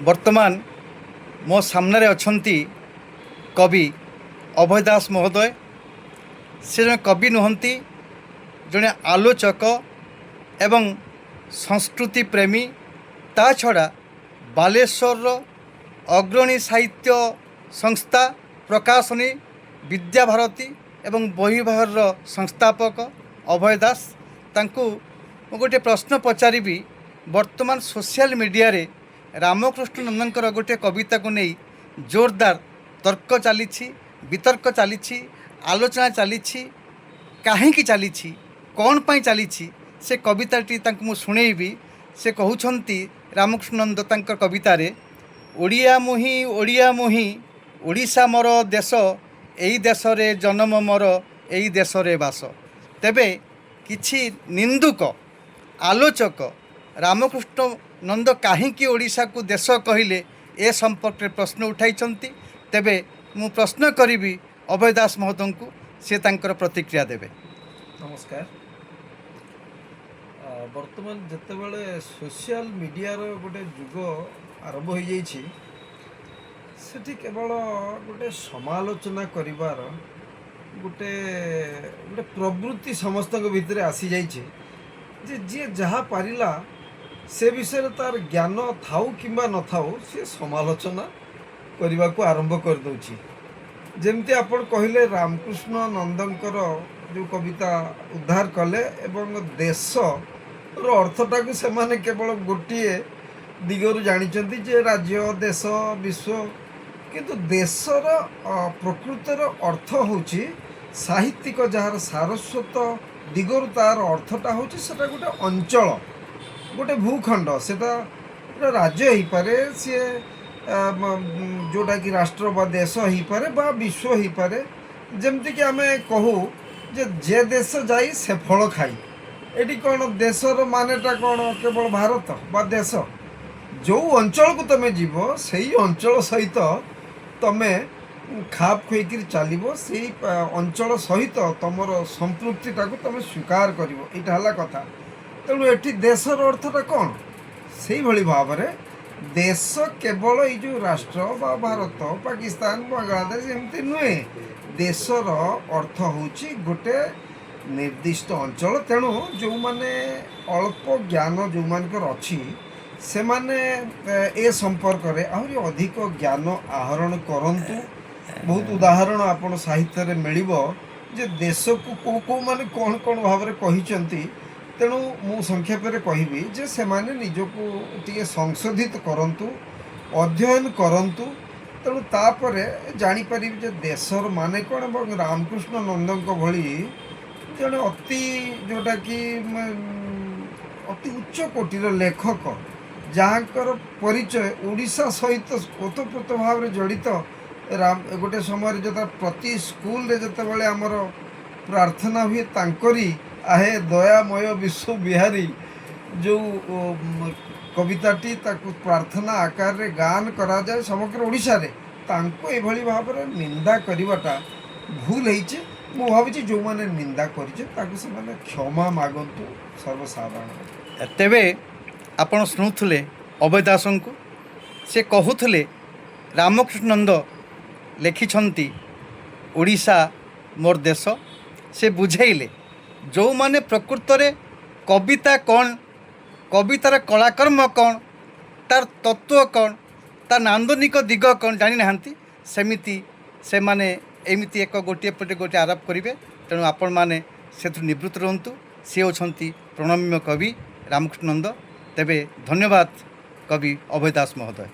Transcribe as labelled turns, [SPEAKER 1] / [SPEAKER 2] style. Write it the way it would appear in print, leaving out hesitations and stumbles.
[SPEAKER 1] वर्तमान मो सामने अछंती कवि अभय दास महोदय। से जड़े कवि नुहंती, जड़े आलोचक एवं संस्कृति प्रेमी। ता छड़ा बालेश्वर अग्रणी साहित्य संस्था प्रकाशनी विद्याभारती एवं बहिबाहर संस्थापक अभय दास। तांकु गोटे प्रश्न पचारि, वर्तमान सोशल मीडिया रे रामकृष्ण नंदनकर गोटे कविता को नहीं जोरदार तर्क चली, वितर्क चली, आलोचना चली, कहीं चली, कौन पाई चली, से कविताटी तांको शुणेबी। से कहउछंती रामकृष्ण नंद तांकर कविता रे, ओडिया मुही ओडिशा मोर देश, एई देश रे जन्म मोर, एई देश रे बास। तेबे किछि निंदुक आलोचक रामकृष्ण नंद कहीं ओडिशा को देश कहले ए संपर्क में प्रश्न उठाई। तेबे मु प्रश्न करी अभय दास महोदय को, से तांकर प्रतिक्रिया देवे।
[SPEAKER 2] नमस्कार। वर्तमान जितेबाला सोशल मीडिया गोटे जुग आरंभ हो जाइए, सेठी केवल गोटे समालोचना करिवार गोटे गोटे प्रवृत्ति समस्त भितर आसी जाइए, जे जी जहाँ पारिला से विषय तार ज्ञान थाऊ किंबा न थाऊ सी समालोचना करने को आरंभ कर दउछि। जेमती आपण कहले रामकृष्ण नंदनकर जो कविता उद्धार कले एवं देश रो अर्थटा को से माने केवल गोटे दिगरु जानिचंती जे राज्य देश विश्व, किंतु देशर प्रकृतर अर्थ होची साहित्यिक जार सारस्वत दिगरु तार अर्थटा होची सेटा गोटे अंचल, गोटे भूखंड, सेटा गोटे राज्य ही पारे, सी जोटा कि राष्ट्र बा देश ही पारे बा विश्व ही पारे। जमती कि आमे कहू जे देश जाई से फल खाई। एटी कौन देशर मानेटा कौन केवल भारत बा देश, जो अंचल को तमे जीव से अंचल सहित तमे खाप खुईकि चलो, से अंचल सहित तुमर संपृक्तिटा को तमे स्वीकार करिवो। एटा हला कथा। तेणु एटी देशर अर्थटा कौन से भली भाव में देश केवल ये जो राष्ट्र बा भारत पाकिस्तान बांग्लादेश एमती नुहे, देशर अर्थ होची गोटे निर्दिष्ट अंचल। तेणु जो माने अल्प ज्ञान जो मानकर अच्छी से माने ए संपर्क रे आहरी अधिक ज्ञान आहरण करंतु। बहुत उदाहरण आपण साहित्य रे मिलिबो जे देश को को माने कौन कौन भाव में कहिचंती। तेणु मु संक्षेप में कहबी जे से माने निजको टिके संशोधित करंतु, अध्ययन करंतु। तेणु तापरे जानी परिबे जे देशर माने कौन। एवं रामकृष्ण नंदनक भली जड़े अति जोटा कि अति उच्च कोटीर लेखक, जहाँकर परिचय ओडिशा सहित ओतप्रोत भाव में जड़ित। राम गोटे समय जो प्रति स्कूल रे जते बेले आमर प्रार्थना हुए तांकरी आहे दयामय विश्व बिहारी जो कविताटी ताकू प्रार्थना आकार रे गान करा जाए समग्र ओडिशा रे, तांको एभली भाव में निंदा करिवाटा भूल होइचे। मु भावी जो मैंने निंदा करिचे ताकू से माने क्षमा मागंतु सर्वसाधारण।
[SPEAKER 1] तेबे आपण शुणुले अभय दास को, से कहूले रामकृष्ण नंद लिखिछंती ओडिशा मोर देश। से बुझेइले जो माने प्रकृत रे कविता कौन, कवितार कलाकर्म कौन, तार तत्व कौन, तार नांदनिक दिग कौन जानी नाहंती, सेमिति से माने एमिति एक गोटे पटे गोटे आरोप करेंगे। तेणु आपण मैंने से निवृत्त रुहतु। सी होती प्रणम्य कवि रामकृष्ण नंद। तेबे धन्यवाद कवि अभय दास महोदय।